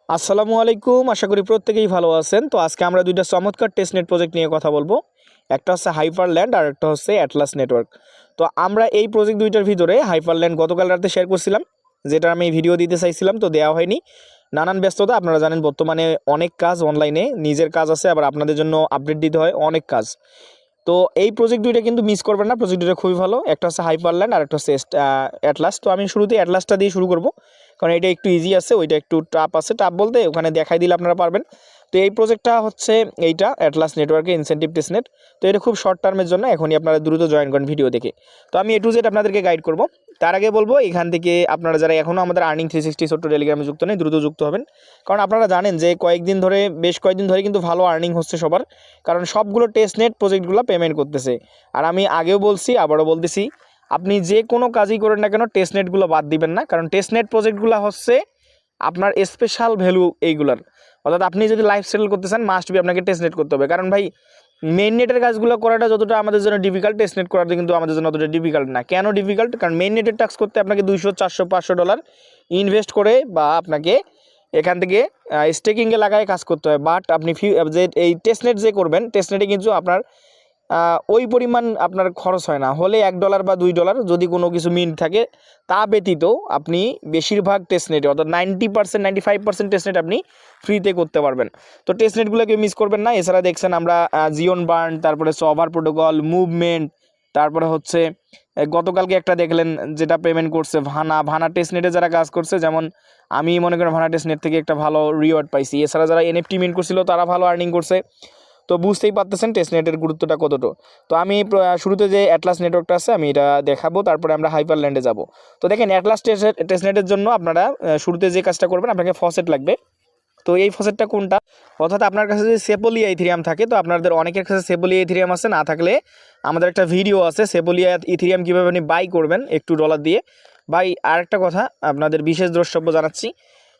আসসালামু আলাইকুম, আশা করি প্রত্যেকেই ভালো আছেন। তো আজকে আমরা দুইটা চমৎকার টেস্টনেট প্রজেক্ট নিয়ে কথা বলবো। একটা হচ্ছে হাইপারল্যান্ড আর একটা হচ্ছে অ্যাটলাস নেটওয়ার্ক। তো আমরা এই প্রজেক্ট দুইটার ভিতরে হাইপারল্যান্ড গতকাল রাতে শেয়ার করছিলাম, যেটা আমি ভিডিও দিতে চাইছিলাম, তো দেওয়া হয়নি। নানান ব্যস্ততা, আপনারা জানেন বর্তমানে অনেক কাজ অনলাইনে, নিজের কাজ আছে, আবার আপনাদের জন্য আপডেট দিতে হয়, অনেক কাজ। তো এই প্রজেক্ট দুইটা কিন্তু মিস করবেন না, প্রজেক্ট দুইটা খুবই ভালো। একটা হচ্ছে হাইপারল্যান্ড আর একটা হচ্ছে অ্যাটলাস। তো আমি শুরুতে অ্যাটলাসটা দিয়ে শুরু করব, কারণ এটা একটু ইজি আছে, ওইটা একটু টাফ আছে। টাফ বলতে ওখানে দেখাই দিলে আপনারা পারবেন। তো এই প্রজেক্টটা হচ্ছে এইটা অ্যাটলাস নেটওয়ার্কে ইনসেন্টিভ টেস্টনেট। তো এটা খুব শর্ট টার্মের জন্য, এখনই আপনারা দ্রুত জয়েন করেন ভিডিও দেখে। তো আমি A to Z আপনাদেরকে গাইড করব। তার আগে বলবো, এখান থেকে আপনারা যারা এখনও আমাদের আর্নিং 360 ছোট্ট টেলিগ্রামে যুক্ত নেই, দ্রুত যুক্ত হবেন। কারণ আপনারা জানেন যে বেশ কয়েকদিন ধরে কিন্তু ভালো আর্নিং হচ্ছে সবার, কারণ সবগুলো টেস্টনেট প্রজেক্টগুলো পেমেন্ট করতেছে। আর আমি আগেও বলছি, আবারও বলতেছি, আপনি যে কোনো কাজই করেন না কেন টেস্টনেটগুলো বাদ দিবেন না, কারণ টেস্টনেট প্রজেক্টগুলো হচ্ছে আপনার স্পেশাল ভ্যালু এইগুলার। অর্থাৎ আপনি যদি লাইফ সেটেল করতে চান, মাস্ট বি আপনাকে টেস্টনেট করতে হবে। কারণ ভাই, মেইন নেটের কাজগুলো করাটা যতটা আমাদের জন্য ডিফিকাল্ট, টেস্টনেট করাটা কিন্তু আমাদের জন্য অতটা ডিফিকাল্ট না। কেন ডিফিকাল্ট? কারণ মেইন নেটের টাস্ক করতে আপনাকে 200 400 500 ডলার ইনভেস্ট করে বা আপনাকে এখান থেকে স্টেকিংয়ে লাগায় কাজ করতে হয়। বাট আপনি যে এই টেস্টনেট যে করবেন, টেস্টনেটে কিন্তু আপনার ওই পরিমাণ আপনার খরচ হয় না, হলে $1 বা $2 যদি কোনো কিছু মিন্ট থাকে। তা ব্যতীত আপনি বেশিরভাগ টেস্টনেটে, অর্থাৎ 90% 95% টেস্টনেট আপনি ফ্রিতে করতে পারবেন। তো টেস্টনেটগুলোকে মিস করবেন না। এছাড়া দেখছেন আমরা জিওন বার্ন, তারপরে সভার প্রোটোকল, মুভমেন্ট, তারপরে হচ্ছে গতকালকে একটা দেখলেন যেটা পেমেন্ট করছে ভানা টেস্টনেটে যারা কাজ করছে, যেমন আমি মনে করি ভানা টেস্টনেট থেকে একটা ভালো রিওয়ার্ড পাইছি। এছাড়া যারা NFT মিন্ট করছিল তারা ভালো আর্নিং করছে। তো বুঝতেই পারতেছেন টেস্টনেটের গুরুত্বটা কতটা। তো আমি শুরুতে যে অ্যাটলাস নেটওয়ার্কটা আছে আমি এটা দেখাবো, তারপরে আমরা হাইপারল্যান্ডে যাব। তো দেখেন, অ্যাটলাস টেস্টনেটের জন্য আপনারা শুরুতে যে কাজটা করবেন, আপনাকে ফসেট লাগবে। তো এই ফসেটটা কোনটা? অর্থাৎ আপনার কাছে যদি সেপোলিয়া ইথিরিয়াম থাকে, তো আপনাদের অনেকের কাছে সেপোলিয়া ইথিরিয়াম আছে, না থাকলে আমাদের একটা ভিডিও আছে সেপোলিয়া ইথিরিয়াম কীভাবে আপনি বাই করবেন একটু ডলার দিয়ে। বাই, আরেকটা কথা আপনাদের বিশেষ দ্রষ্টব্য জানাচ্ছি,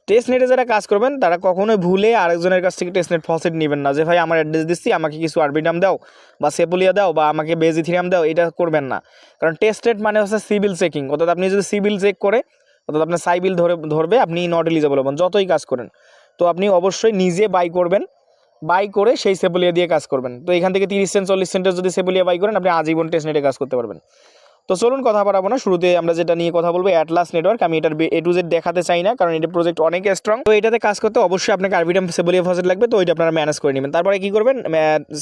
টেস্টনেটে যারা কাজ করবেন তারা কখনোই ভুলে আরেকজনের কাছ থেকে টেস্টনেট ফসেট নেবেন না, যে ভাই আমার অ্যাড্রেস দিচ্ছি, আমাকে কিছু আরবিটাম দাও বা সেপোলিয়া দাও বা আমাকে বেজ ইথিরিয়াম দাও, এটা করবেন না। কারণ টেস্টনেট মানে হচ্ছে সিভিল চেকিং। অর্থাৎ আপনি যদি সিভিল চেক করে, অর্থাৎ আপনার সাইবিল ধরবে, আপনি নট এলিজেবল হবেন যতই কাজ করেন। তো আপনি অবশ্যই নিজে বাই করবেন, বাই করে সেই সেপোলিয়া দিয়ে কাজ করবেন। তো এখান থেকে 30 সেন্ট 40 সেন্টের যদি সেপোলিয়া বাই করেন, আপনি আজীবন টেস্টনেটে কাজ করতে পারবেন। তো চলুন কথা বাড়াবো না, শুরুতে আমরা যেটা নিয়ে কথা বলবো অ্যাটলাস নেটওয়ার্ক। আমি এটার A to Z দেখাতে চাই না, কারণ এটা প্রজেক্ট অনেক স্ট্রং। তো এটাতে কাজ করতে অবশ্যই আপনাকে আরবিটাম সেপোলিয়া ফসেট লাগবে, তো ওইটা আপনারা ম্যানেজ করে নেবেন। তারপরে কি করবেন,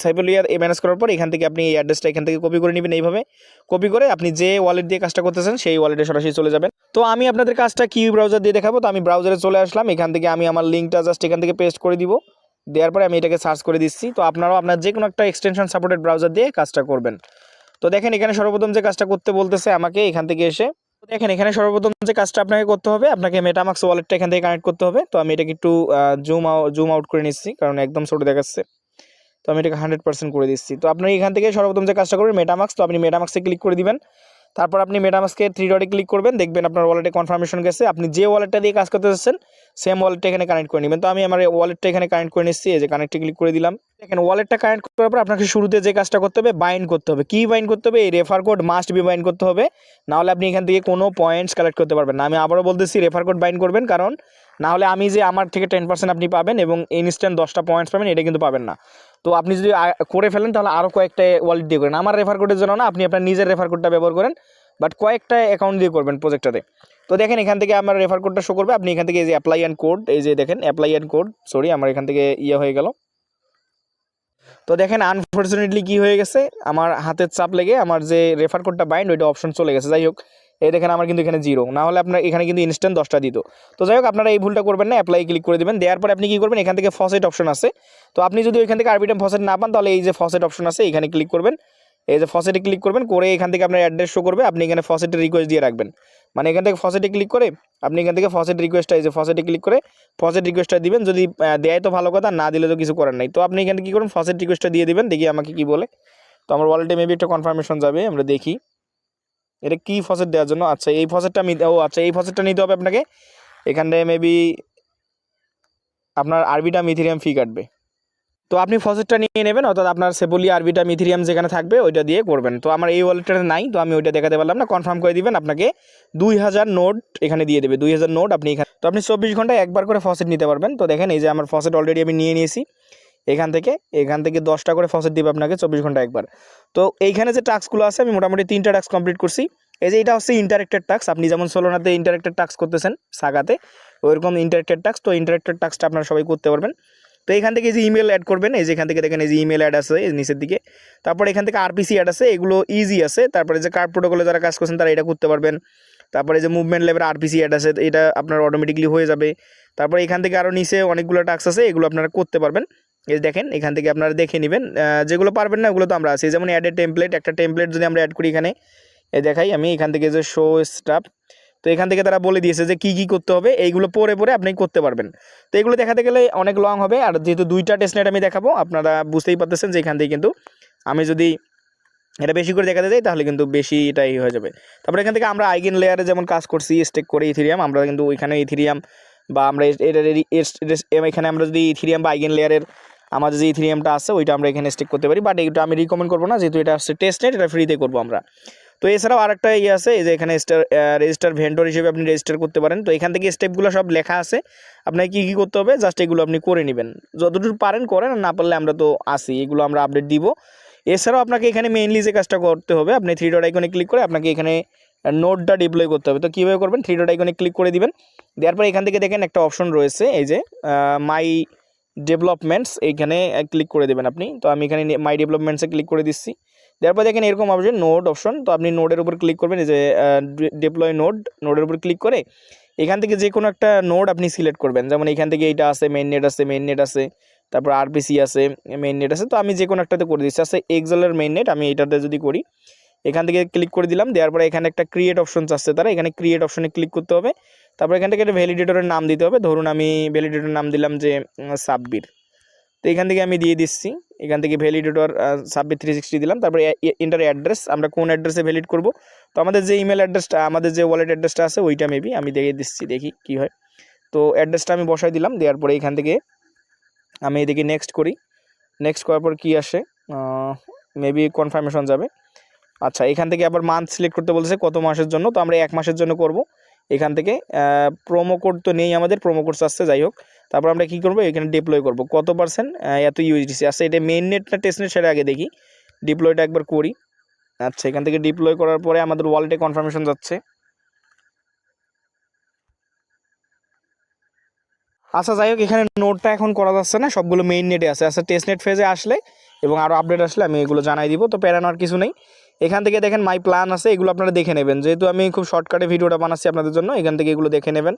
সেপোলিয়া ম্যানেজ করার পর এখান থেকে আপনি এই অ্যাড্রেসটা এখান থেকে কপি করে নেবেন। এইভাবে কপি করে আপনি যে ওয়ালেট দিয়ে কাজটা করতেছেন সেই ওয়ালেটে সরাসরি চলে যাবেন। তো আমি আপনাদের কাজটা কিউ ব্রাউজার দিয়ে দেখাবো। তো আমি ব্রাউজারে চলে আসলাম, এখান থেকে আমি আমার লিঙ্কটা জাস্ট এখান থেকে পেস্ট করে দিব। দেওয়ার পরে আমি এটাকে সার্চ করে দিচ্ছি। তো আপনারাও আপনার যে কোনো একটা এক্সটেনশন সাপোর্টেড ব্রাউজার দিয়ে কাজটা করবেন। তো দেখেন, এখানে সর্বপ্রথম যে কাজটা করতে বলতেছে আমাকে এখান থেকে এসে, দেখেন এখানে সর্বপ্রথম যে কাজটা আপনাকে করতে হবে, আপনাকে মেটামাক্স ওয়ালেটটা এখান থেকে কানেক্ট করতে হবে। তো আমি এটাকে একটু জুম আউট করে নিচ্ছি, কারণ একদম ছোটো দেখাচ্ছে। তো আমি এটাকে 100% করে দিচ্ছি। তো আপনি এখান থেকে সর্বপ্রথম যে কাজটা করবেন মেটামাক্স, তো আপনি মেটামাক্সে ক্লিক করে দিবেন। তারপর আপনি মেটামাস্কে 3 ডটে ক্লিক করবেন, দেখবেন আপনার ওয়ালেটে কনফার্মেশন গেছে। আপনি যে ওয়ালেটটা দিয়ে কাজ করতে চাচ্ছেন সেম ওয়ালেটটা এখানে কানেক্ট করে নেবেন। তো আমি আমার ওয়ালেটটা এখানে কানেক্ট করে নিচ্ছি, এই যে কানেক্টে ক্লিক করে দিলাম। দেখেন, ওয়ালেটটা কানেক্ট করার পর আপনাকে শুরুতে যে কাজটা করতে হবে, বাইন্ড করতে হবে। কি বাইন্ড করতে হবে? এই refer code must be bind করতে হবে, নাহলে আপনি এখান থেকে কোনো পয়েন্টস কালেক্ট করতে পারবেন না। আমি আবারও বলতেছি, রেফার কোড বাইন্ড করবেন, কারণ নাহলে আমি যে আমার থেকে 10% আপনি পাবেন এবং ইনস্ট্যান্ট 10টা পয়েন্টস পাবেন, এটা কিন্তু পাবেন না। তো আপনি যদি করে ফেলেন তাহলে আরও কয়েকটা ওয়ালেট দিয়ে করেন, আমার রেফার কোডের জন্য না, আপনি আপনার নিজের রেফার কোডটা ব্যবহার করেন, বাট কয়েকটা অ্যাকাউন্ট দিয়ে করবেন প্রজেক্টটাতে। তো দেখেন, এখান থেকে আমার রেফার কোডটা শো করবে। আপনি এখান থেকে এই যে অ্যাপ্লাই অ্যান্ড কোড, এই যে দেখেন অ্যাপ্লাই অ্যান্ড কোড, সরি আমার এখান থেকে হয়ে গেল। তো দেখেন, আনফর্চুনেটলি কি হয়ে গেছে, আমার হাতের চাপ লেগে আমার যে রেফার কোডটা বাইন্ড ওইটা অপশন চলে গেছে। যাই হোক, এই দেখেন আমার কিন্তু এখানে 0, না হলে আপনার এখানে কিন্তু ইনস্ট্যান্ট 10টা দিত। তো যাই হোক, আপনারা এই ভুলটা করবেন না, অ্যাপ্লাই ক্লিক করে দেবেন। দেওয়ার পরে আপনি কি করবেন, এখান থেকে ফসেট অপশন আছে। তো আপনি যদি ওইখান থেকে আরবিটাম ফসেট না পান, তাহলে এই যে ফসেট অপশন আছে এখানে ক্লিক করবেন। এই যে ফসেটে ক্লিক করবেন, করে এখান থেকে আপনার অ্যাড্রেস শো করবে, আপনি এখানে ফসেটের রিকোয়েস্ট দিয়ে রাখবেন। মানে এখান থেকে ফসেটে ক্লিক করে আপনি এখান থেকে ফসেট রিকোয়েস্টটা, এই যে ফসেটে ক্লিক করে ফসেট রিকোয়েস্টটা দিবেন। যদি দেয় তো ভালো কথা, না দিলে তো কিছু করার নাই। তো আপনি এখানে কী করুন, ফসেট রিকোয়েস্টটা দিয়ে দিবেন, দেখি আমাকে কি বলে। তো আমার ওয়ালেটে মেবি একটা কনফার্মেশন যাবে, আমরা দেখি এটা কি ফসেট দেওয়ার জন্য। আচ্ছা, এই ফসেটটা আচ্ছা, এই ফসেটটা নিতে হবে আপনাকে। এখানে মেবি আপনার আরবিটাম ইথেরিয়াম ফি কাটবে। তো আপনি ফসেটটা নিয়ে নেবেন, অর্থাৎ আপনার সেবুলি আরবিটাম ইথেরিয়াম যেখানে থাকবে ওইটা দিয়ে করবেন। তো আমার এই ওয়ালেটটা নাই, তো আমি ওইটা দেখাতে পারলাম না। কনফার্ম করে দিবেন, আপনাকে 2000 নোট এখানে দিয়ে দেবে, 2000 নোট আপনি এখানে। তো আপনি 24 ঘন্টায় একবার করে ফসেট নিতে পারবেন। তো দেখেন এই যে আমার ফসেট অলরেডি আমি নিয়ে নিয়েছি। এখান থেকে 10টা করে ফসেট দিবে আপনাকে 24 ঘন্টা একবার। তো এইখানে যে টাস্কগুলো আছে আমি মোটামুটি 3টা টাস্ক কমপ্লিট করছি। এই যে এটা হচ্ছে ইন্টারেক্টেড টাস্ক, আপনি যেমন সোলোনাতে ইন্টারেক্টেড টাস্ক করতেছেন সাগাতে, ওইরকম ইন্টারেক্টেড টাস্ক। তো ইন্টারেক্টেড টাস্কটা আপনারা সবাই করতে পারবেন। তো এখান থেকে যে ইমেল অ্যাড করবেন, এই যে এখান থেকে দেখেন এই যে ইমেল অ্যাড আছে এই নিচের দিকে। তারপর এখান থেকে আরপিসি অ্যাড আছে, এগুলো ইজি আছে। তারপরে যে কার্ড প্রোটোকলে যারা কাজ করছেন তারা এটা করতে পারবেন। তারপরে যে মুভমেন্ট লেভেল আরপিসি অ্যাড আছে, এটা আপনার অটোমেটিকলি হয়ে যাবে। তারপরে এখান থেকে আরও নিচে অনেকগুলো টাস্ক আছে, এগুলো আপনারা করতে পারবেন। এই দেখেন এখান থেকে আপনারা দেখে নেবেন, যেগুলো পারবেন না ওগুলো তো আমরা আছি। যেমন অ্যাড এ টেমপ্লেট, একটা টেমপ্লেট যদি আমরা অ্যাড করি এখানে, দেখাই আমি এখান থেকে যে শো স্টাফ। তো এখান থেকে তারা বলে দিয়েছে যে কী কী করতে হবে, এইগুলো পরে আপনি করতে পারবেন। তো এগুলো দেখাতে গেলে অনেক লং হবে, আর যেহেতু 2টা টেস্টনেট আমি দেখাবো, আপনারা বুঝতেই পারতেছেন যে এখান থেকে কিন্তু আমি যদি এটা বেশি করে দেখাতে যাই তাহলে কিন্তু বেশি এটাই হয়ে যাবে। তারপরে এখান থেকে আমরা আইগেন লেয়ারে যেমন কাজ করছি স্টেক করে ইথেরিয়াম, আমরা কিন্তু ওইখানে ইথেরিয়াম বা আমরা এখানে আমরা যদি ইথেরিয়াম বা আইগেন লেয়ারের আমাদের যে ইথেরিয়ামটা আছে ওইটা আমরা এখানে স্টেক করতে পারি। বাট এটা আমি রিকমেন্ড করবো না, যেহেতু এটা হচ্ছে টেস্টনেট, এটা ফ্রিতে করবো আমরা। তো এছাড়াও আরেকটা ইয়ে আছে, এই যে এখানে রেজিস্টার ভেন্ডর হিসেবে আপনি রেজিস্টার করতে পারেন। তো এখান থেকে স্টেপগুলো সব লেখা আছে, আপনাকে কী কী করতে হবে জাস্ট এগুলো আপনি করে নেবেন। যতটুকু পারেন করেন, না পারলে আমরা তো আসি, এগুলো আমরা আপডেট দিব। এছাড়াও আপনাকে এখানে মেইনলি যে কাজটা করতে হবে, আপনি 3 ডট আইকনে ক্লিক করে আপনাকে এখানে নোটটা ডিপ্লয় করতে হবে। তো কীভাবে করবেন, 3 ডট আইকনে ক্লিক করে দিবেন। দেওয়ার পর এখান থেকে দেখেন একটা অপশন রয়েছে, এই যে মাই ডেভেলপমেন্টস, এইখানে ক্লিক করে দেবেন আপনি। তো আমি এখানে মাই ডেভেলপমেন্টসে ক্লিক করে দিচ্ছি। তারপর দেখেন এরকম অপশন নোড অপশন, তো আপনি নোডের উপর ক্লিক করবেন, এই যে ডিপ্লয় নোডের উপর ক্লিক করে এখান থেকে যে কোনো একটা নোড আপনি সিলেক্ট করবেন। যেমন এখান থেকে এইটা আছে, মেইন নেট আছে, তারপর আরপিসি আছে, মেইন নেট আছে। তো আমি যে কোনো একটাতে করে দিচ্ছি, আছে এক্সেলের মেইন নেট, আমি এইটাতে যদি করি, এখান থেকে ক্লিক করে দিলাম। দেওয়ার পরে এখানে একটা ক্রিয়েট অপশন আসছে, তারা এখানে ক্রিয়েট অপশনে ক্লিক করতে হবে। তারপর এখান থেকে একটা ভ্যালিডেটরের নাম দিতে হবে। ধরুন আমি ভ্যালিডেটরের নাম দিলাম যে সাব্বির। তো এখান থেকে আমি দিয়ে দিচ্ছি, এখান থেকে ভ্যালিডেটর সাব্বির 360 দিলাম। তারপরে ইন্টার অ্যাড্রেস, আমরা কোন অ্যাড্রেসে ভ্যালিড করব। তো আমাদের যে ইমেল অ্যাড্রেসটা, আমাদের যে ওয়ালেট অ্যাড্রেসটা আছে ওইটা মেবি আমি দিয়ে দিচ্ছি, দেখি কি হয়। তো অ্যাড্রেসটা আমি বসাই দিলাম। দেওয়ার পরে এখান থেকে আমি এদিকে নেক্সট করি। নেক্সট করার পর কী আসে, মেবি কনফার্মেশন যাবে। আচ্ছা, এখান থেকে আবার মান্থ সিলেক্ট করতে বলছে কত মাসের জন্য, তো আমরা 1 মাসের জন্য করব। এখান থেকে প্রোমো কোড তো নেই, আমাদের প্রোমো কোড আসছে, যাই হোক। তারপর আমরা কী করবো, এখানে ডিপ্লয় করব কত %, এত ইউএসডিসি আসছে। এটা মেইন নেট না টেস্ট নেট সেটা আগে দেখি, ডিপ্লয়টা একবার করি। আচ্ছা, এখান থেকে ডিপ্লয় করার পরে আমাদের ওয়ালেটে কনফার্মেশন যাচ্ছে। আচ্ছা, যাই হোক, এখানে নোটটা এখন করা যাচ্ছে না, সবগুলো মেইন নেটে আছে। আচ্ছা, টেস্ট নেট ফেজে আসলে এবং আরও আপডেট আসলে আমি এগুলো জানাই দিব, তো প্যারানোর কিছু নেই। এখান থেকে দেখেন মাই প্ল্যান আছে, এগুলো আপনারা দেখে নেবেন, যেহেতু আমি খুব শর্টকাটে ভিডিওটা বানাচ্ছি আপনাদের জন্য। এখান থেকে এগুলো দেখে নেবেন।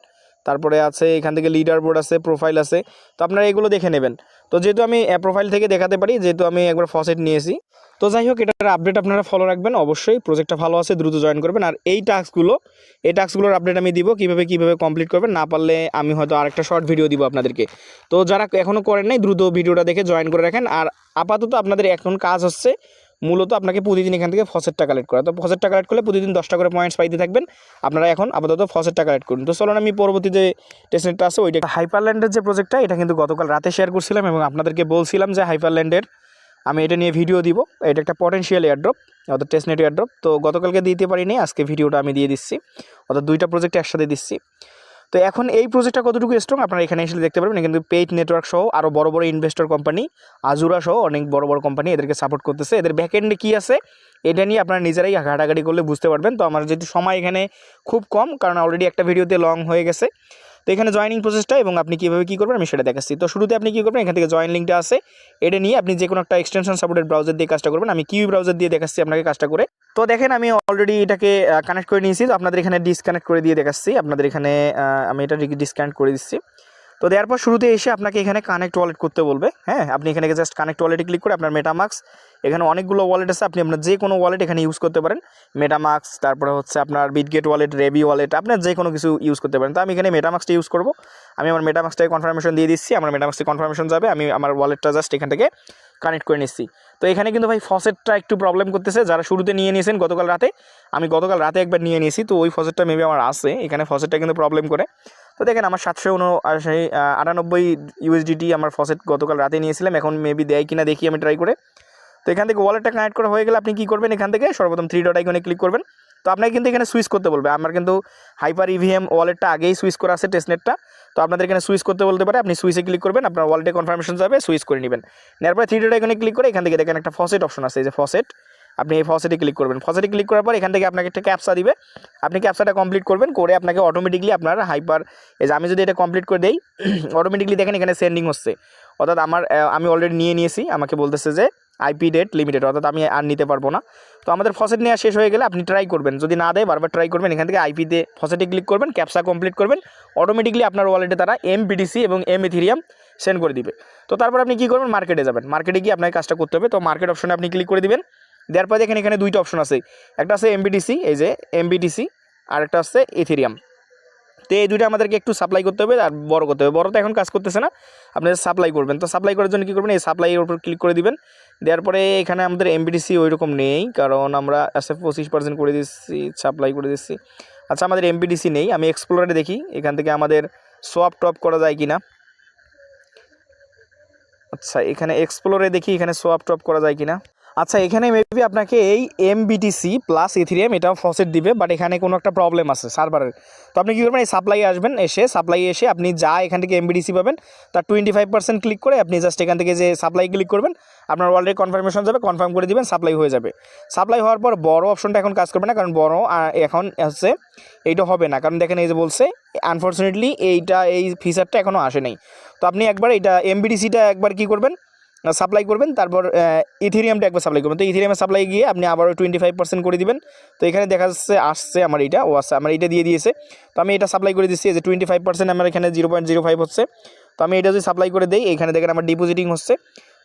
তারপরে আছে এখান থেকে লিডার বোর্ড আছে, প্রোফাইল আছে, তো আপনারা এগুলো দেখে নেবেন। তো যেহেতু আমি প্রোফাইল থেকে দেখাতে পারি, যেহেতু আমি একবার ফসেট নিয়েছি। তো যাই হোক, এটার আপডেট আপনারা ফলো রাখবেন অবশ্যই। প্রজেক্টটা ভালো আছে, দ্রুত জয়েন করবেন। আর এই টাস্কগুলোর আপডেট আমি দিব, কীভাবে কমপ্লিট করবেন। না পারলে আমি হয়তো আরেকটা শর্ট ভিডিও দিব আপনাদেরকে। তো যারা এখনও করেন নাই, দ্রুত ভিডিওটা দেখে জয়েন করে রাখেন। আর আপাতত আপনাদের এখন কাজ হচ্ছে মূলত আপনাকে প্রতিদিন এখান থেকে ফসেটটা কালেক্ট করা। তো ফসেটটা কালেক্ট করলে প্রতিদিন 10টা করে পয়েন্টস পাইতে থাকবেন। আপনারা এখন আপাতত ফসেটটা কালেক্ট করুন। তো চলুন আমি পরবর্তী যে টেস্টনেটটা আছে ওইটা, হাইপারল্যান্ডের যে প্রজেক্টটা, এটা কিন্তু গতকাল রাতে শেয়ার করছিলাম এবং আপনাদেরকে বলছিলাম যে হাইপারল্যান্ডের আমি এটা নিয়ে ভিডিও দিব। এটা একটা পটেনশিয়াল এয়ারড্রপ, অর্থাৎ টেস্টনেট এয়ারড্রপ। তো গতকালকে দিতে পারিনি, আজকে ভিডিওটা আমি দিয়ে দিচ্ছি, অর্থাৎ 2টা প্রজেক্ট একসাথে দিচ্ছি। তো এখন এই প্রজেক্টটা কতটুকু স্ট্রং আপনারা এখানে এসে দেখতে পারবেন। কিন্তু পেইড নেটওয়ার্ক সহ আরও বড় বড় ইনভেস্টর কোম্পানি, আজুরা সহ অনেক বড় বড় কোম্পানি এদেরকে সাপোর্ট করতেছে। এদের ব্যাকএন্ডে কী আছে এটা নিয়ে আপনারা নিজেরাই ঘাটাঘাটি করলে বুঝতে পারবেন। তো আমার যেহেতু সময় এখানে খুব কম, কারণ অলরেডি একটা ভিডিওতে লং হয়ে গেছে। তো এখানে জয়েনিং প্রসেসটা এবং আপনি কীভাবে কী করবেন আমি সেটা দেখাচ্ছি। তো শুরুতে আপনি কী করবেন, এখান থেকে জয়েন লিঙ্কটা আছে, এটা নিয়ে আপনি যে কোনো একটা এক্সটেনশন সাপোর্টেড ব্রাউজার দিয়ে কাজটা করবেন। আমি কিউ ব্রাউজার দিয়ে দেখাচ্ছি আপনাকে কাজটা করে। তো দেখেন আমি অলরেডি এটাকে কানেক্ট করে নিয়েছি। তো আপনাদের এখানে ডিসকানেক্ট করে দিয়ে দেখাচ্ছি। আপনাদের এখানে আমি এটা ডিসকানেক্ট করে দিচ্ছি। তো দেওয়ার পর শুরুতে এসে আপনাকে এখানে কানেক্ট ওয়ালেট করতে বলবে। হ্যাঁ, আপনি এখানে জাস্ট কানেক্ট ওয়ালেটে ক্লিক করে আপনার মেটামাক্স, এখানে অনেকগুলো ওয়ালেট আছে, আপনি আপনার যে কোনো ওয়ালেট এখানে ইউজ করতে পারেন। মেটামাক্স, তারপরে হচ্ছে আপনার বিটগেট ওয়ালেট, রেবি ওয়ালেট, আপনার যে কোনো কিছু ইউজ করতে পারেন। তো আমি এখানে মেটামাক্সটা ইউজ করব। আমি আমার মেটামাক্সটাকে কনফার্মেশন দিয়ে দিচ্ছি, আমার মেটামাক্সে কনফার্মেশন যাবে, আমি আমার ওয়ালেটটা জাস্ট এখান থেকে কানেক্ট করে নিচ্ছি। তো এখানে কিন্তু ভাই ফসেটটা একটু প্রবলেম করতেছে, যারা শুরুতে নিয়ে নিয়েছেন গতকাল রাতে, আমি গতকাল রাতে একবার নিয়ে নিয়েছি, তো ওই ফসেটটা মেবি আমার আছে, এখানে ফসেটটা কিন্তু প্রবলেম করে। তো দেখেন আমার 798 ইউএসডিটি আমার ফসেট গতকাল রাতে নিয়েছিলাম, এখন মেবি দেয় কিনা দেখি আমি ট্রাই করে। তো এখান থেকে ওয়ালেটটা কানেক্ট করা হয়ে গেলে আপনি কী করবেন, এখান থেকে সর্বপ্রথম 3 ডট আইকনে ক্লিক করবেন। তো আপনাকে কিন্তু এখানে সুইচ করতে বলবে, আমার কিন্তু হাইপার ইভিএম ওয়ালেটটা আগেই সুইচ করা আছে টেস্টনেটটা। তো আপনাদের এখানে সুইচ করতে বলতে পারে, আপনি সুইচে ক্লিক করবেন, আপনার ওয়ালেটে কনফার্মেশন যাবে, সুইচ করে নেবেন। নেওয়ার পরে 3 ডট আইকনে ক্লিক করে এখান থেকে দেখেন একটা ফসেট অপশন আছে, এই যে ফসেট, আপনি এই ফসেটে ক্লিক করবেন। ফসেটে ক্লিক করার পর এখান থেকে আপনাকে একটা ক্যাপচা দিবে, আপনি ক্যাপচাটা কমপ্লিট করবেন, করে আপনাকে অটোমেটিকলি আপনার হাইপার, এই যে আমি যদি এটা কমপ্লিট করে দেই অটোমেটিকলি দেখেন এখানে সেন্ডিং হচ্ছে, অর্থাৎ আমি অলরেডি নিয়েছি, আমাকে বলতেছে যে আইপি ডেট লিমিটেড, অর্থাৎ আমি আর নিতে পারবো না। তো আমাদের ফসেট নেওয়া শেষ হয়ে গেলে আপনি ট্রাই করবেন, যদি না দেয় বারবার ট্রাই করবেন, এখান থেকে আইপিতে ফসেটে ক্লিক করবেন, ক্যাপচা কমপ্লিট করবেন, অটোমেটিকলি আপনার ওয়ালেটে তারা এমবিটিসি এবং ইথেরিয়াম সেন্ড করে দিবে। তো তারপর আপনি কী করবেন, মার্কেটে যাবেন, মার্কেটে গিয়ে আপনাকে কাজটা করতে হবে। তো মার্কেট অপশনে আপনি ক্লিক করে দিবেন, দেওয়ার পর দেখেন এখানে দুইটা অপশন আছে, একটা আছে এমবিটিসি, এই যে এমবিটিসি, আর একটা আছে ইথেরিয়াম। তো এই দুইটা আমাদেরকে একটু সাপ্লাই করতে হবে আর বড় করতে হবে। বড় তো এখন কাজ করতেছে না, আপনি সাপ্লাই করবেন। তো সাপ্লাই করার জন্য কী করবেন, এই সাপ্লাইয়ের উপর ক্লিক করে দিবেন। দেওয়ার পরে এখানে আমাদের এমবিটিসি ওই রকম নেই, কারণ আমরা 25% করে দিচ্ছি, সাপ্লাই করে দিচ্ছি। আচ্ছা আমাদের এমবিটিসি নেই, আমি এক্সপ্লোরারে দেখি এখান থেকে আমাদের সোয়াপ টপ করা যায় কি না। আচ্ছা এখানে এক্সপ্লোরে দেখি এখানে সোয়াপ টপ করা যায় কি না। আচ্ছা এখানে মেবি আপনাকে এই এমবিটিসি প্লাস ইথেরিয়াম এটাও ফসেট দিবে, বাট এখানে কোনো একটা প্রবলেম আছে সার্ভারের। তো আপনি কী করবেন, এই সাপ্লাই আসবেন, সাপ্লাই এসে আপনি যা এখান থেকে এমবিটিসি পাবেন তার 25% ক্লিক করে আপনি জাস্ট এখান থেকে যে সাপ্লাই ক্লিক করবেন, আপনার অলরেডি কনফার্মেশন যাবে, কনফার্ম করে দিবেন, সাপ্লাই হয়ে যাবে। সাপ্লাই হওয়ার পর বড় অপশনটা এখন কাজ করবে না, কারণ বড় এখন হচ্ছে এইটা হবে না, কারণ দেখেন এই যে বলছে আনফর্চুনেটলি এই ফিচারটা এখনও আসে নাই। তো আপনি একবার এটা এমবিটিসিটা একবার কী করবেন, সাপ্লাই করবেন, তারপর ইথেরিয়ামটা একবার সাপ্লাই করবেন। তো ইথেরিয়ামে সাপ্লাই গিয়ে আপনি আবারও 25% করে দিবেন। তো এখানে দেখা যাচ্ছে আসছে আমার এইটা, আচ্ছা আমার এইটা দিয়ে দিয়েছে। তো আমি এটা সাপ্লাই করে দিচ্ছি, যে 25% আমার এখানে 0.05 হচ্ছে। তো আমি এটা যদি সাপ্লাই করে দিই, এখানে দেখেন আমার ডিপোজিটিং হচ্ছে।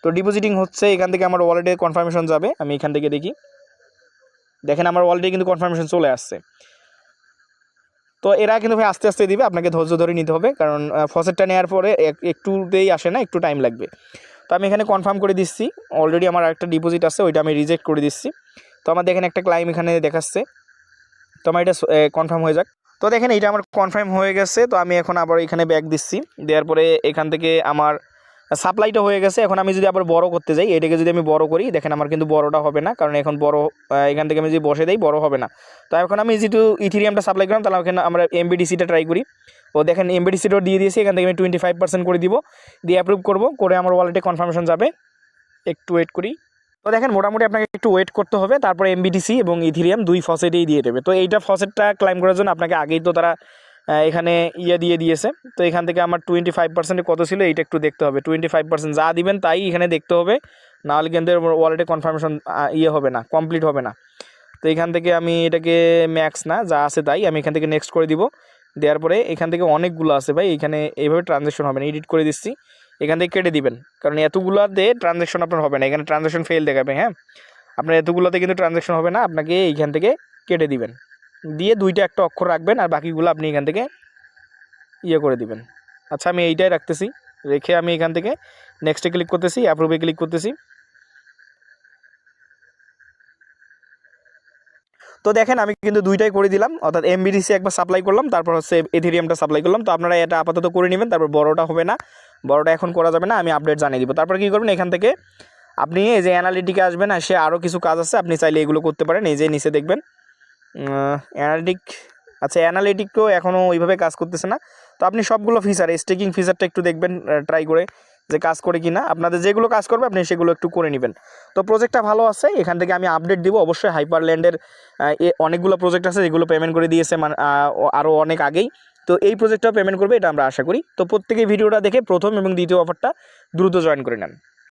তো ডিপোজিটিং হচ্ছে, এখান থেকে আমার ওয়ালেটে কনফার্মেশন যাবে, আমি এখান থেকে দেখি, দেখেন আমার ওয়ালেটে কিন্তু কনফার্মেশন চলে আসছে। তো এরা কিন্তু ভাই আস্তে আস্তে দিবে, আপনাকে ধৈর্য ধরে নিতে হবে, কারণ ফসেটটা নেওয়ার পরে একটুতেই আসে না, একটু টাইম লাগবে। তো আমি এখানে কনফার্ম করে দিচ্ছি, অলরেডি আমার একটা ডিপোজিট আছে, ওইটা আমি রিজেক্ট করে দিচ্ছি। তো আমার দেখেন একটা ক্লাইম এখানে দেখাচ্ছে, তো আমার এটা কনফার্ম হয়ে যাক। তো দেখেন এইটা আমার কনফার্ম হয়ে গেছে। তো আমি এখন আবার এখানে ব্যাক দিচ্ছি, দেওয়ার পরে এখান থেকে আমার সাপ্লাইটা হয়ে গেছে। এখন আমি যদি আবার বড় করতে যাই, এটাকে যদি আমি বড় করি, দেখেন আমার কিন্তু বড়টা হবে না, কারণ এখন বড় এখান থেকে আমি যদি বসে দিই বড় হবে না। তো এখন আমি যেহেতু ইথেরিয়ামটা সাপ্লাই করলাম, তাহলে এখানে আমরা এমবিটিসিটা ট্রাই করি। ও দেখেন এমবিটিসিটাও দিয়ে দিয়েছি, এখান থেকে আমি 25% করে দিব, দিয়ে অ্যাপ্রুভ করব, করে আমার ওয়ালেটে কনফার্মেশন যাবে। একটু ওয়েট করি। তো দেখেন মোটামুটি আপনাকে একটু ওয়েট করতে হবে, তারপরে এমবিটিসি এবং ইথেরিয়াম দুই ফসেটেই দিয়ে দেবে। তো এইটা ফসেটটা ক্লাইম করার জন্য আপনাকে আগেই তো তারা এখানে দিয়ে দিয়েছে। তো এখান থেকে আমার 25% কত ছিল এইটা একটু দেখতে হবে, 25% যা দিবেন তাই এখানে দেখতে হবে, নাহলে কিন্তু ওয়ালেটে কনফার্মেশন হবে না, কমপ্লিট হবে না। তো এখান থেকে আমি এটাকে ম্যাক্স না যা আছে তাই আমি এখান থেকে নেক্সট করে দিব। দেওয়ার পরে এখান থেকে অনেকগুলো আছে ভাই, এখানে এইভাবে ট্রানজ্যাকশন হবে না, এডিট করে দিচ্ছি, এখান থেকে কেটে দিবেন, কারণ এতগুলোতে ট্রানজ্যাকশন আপনার হবে না, এখানে ট্রানজ্যাকশন ফেল দেখাবে। হ্যাঁ আপনার এতগুলোতে কিন্তু ট্রানজ্যাকশন হবে না, আপনাকে এইখান থেকে কেটে দিবেন, দিয়ে দুইটা একটা অক্ষর রাখবেন, আর বাকিগুলো আপনি এখান থেকে করে দিবেন। আচ্ছা আমি এইটাই রাখতেছি, রেখে আমি এখান থেকে নেক্সটে ক্লিক করতেছি, অ্যাপ্রুভে ক্লিক করতেছি। তো দেখেন আমি কিন্তু দুইটাই করে দিলাম, অর্থাৎ এমবিটিসি একবার সাপ্লাই করলাম, তারপর হচ্ছে ইথেরিয়ামটা সাপ্লাই করলাম। তো আপনারা এটা আপাতত করে নেবেন, তারপর বড়টা হবে না, বড়টা এখন করা যাবে না, আমি আপডেট জানিয়ে দিব। তারপর কী করবেন, এখান থেকে আপনি এই যে অ্যানালিটিকে আসবেন, সে আরও কিছু কাজ আছে, আপনি চাইলে এগুলো করতে পারেন। এই যে নিচে দেখবেন অ্যানালিটিক, আচ্ছা অ্যানালিটিকও এখনও ওইভাবে কাজ করতেছে না। তো আপনি সবগুলো ফিচার, স্টেকিং ফিচারটা একটু দেখবেন ট্রাই করে যে কাজ করে কি না, আপনাদের যেগুলো কাজ করবে আপনি সেগুলো একটু করে নেবেন। তো প্রজেক্টটা ভালো আছে, এখান থেকে আমি আপডেট দিব অবশ্যই। হাইপারল্যান্ডের অনেকগুলো প্রজেক্ট আছে যেগুলো পেমেন্ট করে দিয়েছে, মানে আরও অনেক আগেই। তো এই প্রজেক্টটাও পেমেন্ট করবে, এটা আমরা আশা করি। তো প্রত্যেকেই ভিডিওটা দেখে প্রথম এবং দ্বিতীয় অফারটা দ্রুত জয়েন করে নেন।